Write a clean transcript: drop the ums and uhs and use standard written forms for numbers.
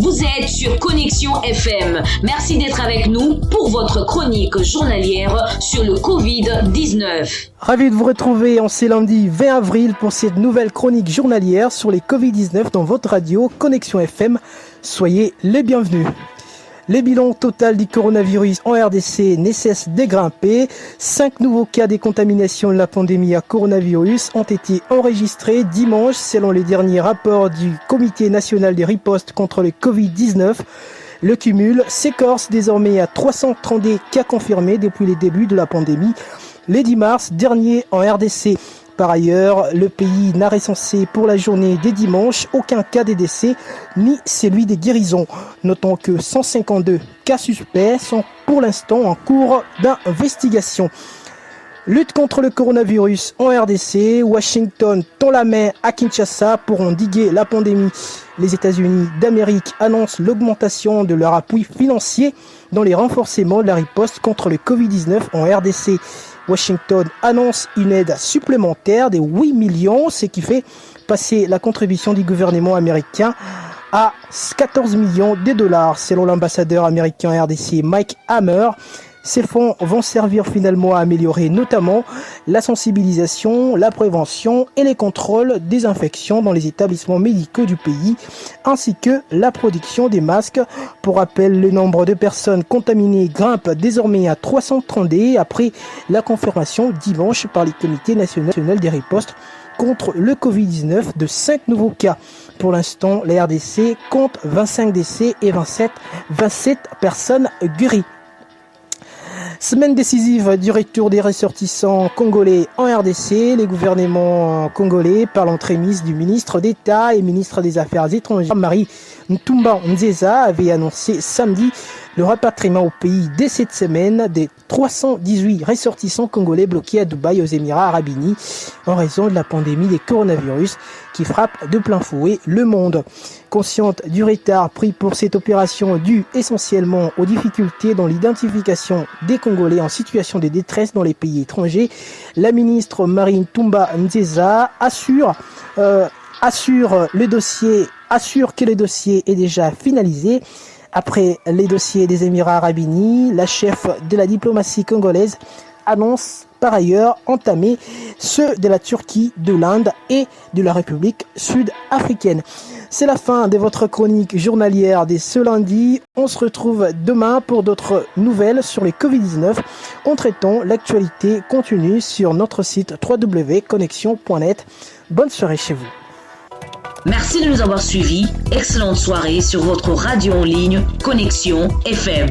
Vous êtes sur Connexion FM. Merci d'être avec nous pour votre chronique journalière sur le Covid-19. Ravi de vous retrouver en ce lundi 20 avril pour cette nouvelle chronique journalière sur les Covid-19 dans votre radio Connexion FM. Soyez les bienvenus. Le bilan total du coronavirus en RDC ne cesse de grimper. 5 nouveaux cas de contamination de la pandémie à coronavirus ont été enregistrés dimanche selon les derniers rapports du Comité national de riposte contre le Covid-19. Le cumul s'écorce désormais à 332 cas confirmés depuis le début de la pandémie, le 10 mars dernier en RDC. Par ailleurs, le pays n'a recensé pour la journée des dimanches aucun cas de décès ni celui des guérisons. Notons que 152 cas suspects sont pour l'instant en cours d'investigation. Lutte contre le coronavirus en RDC, Washington tend la main à Kinshasa pour endiguer la pandémie. Les États-Unis d'Amérique annoncent l'augmentation de leur appui financier dans les renforcements de la riposte contre le Covid-19 en RDC. Washington annonce une aide supplémentaire de 8 millions, ce qui fait passer la contribution du gouvernement américain à 14 millions de dollars, selon l'ambassadeur américain RDC Mike Hammer. Ces fonds vont servir finalement à améliorer notamment la sensibilisation, la prévention et les contrôles des infections dans les établissements médicaux du pays, ainsi que la production des masques. Pour rappel, le nombre de personnes contaminées grimpe désormais à 332 après la confirmation dimanche par le Comité national des ripostes contre le Covid-19 de 5 nouveaux cas. Pour l'instant, la RDC compte 25 décès et 27 personnes guéries. Semaine décisive du retour des ressortissants congolais en RDC. Les gouvernements congolais, par l'entremise du ministre d'État et ministre des Affaires étrangères, Marie Ntumba Nzeza, avait annoncé samedi le rapatriement au pays dès cette semaine des 318 ressortissants congolais bloqués à Dubaï aux Émirats Arabes Unis en raison de la pandémie des coronavirus qui frappe de plein fouet le monde. Consciente du retard pris pour cette opération due essentiellement aux difficultés dans l'identification des Congolais en situation de détresse dans les pays étrangers, la ministre Marie Ntumba Nzeza assure que le dossier est déjà finalisé. Après les dossiers des Émirats Arabes Unis, la chef de la diplomatie congolaise annonce par ailleurs entamer ceux de la Turquie, de l'Inde et de la République sud-africaine. C'est la fin de votre chronique journalière de ce lundi. On se retrouve demain pour d'autres nouvelles sur les Covid-19. Entre-temps, l'actualité continue sur notre site www.connexion.net. Bonne soirée chez vous. Merci de nous avoir suivis. Excellente soirée sur votre radio en ligne Connexion FM.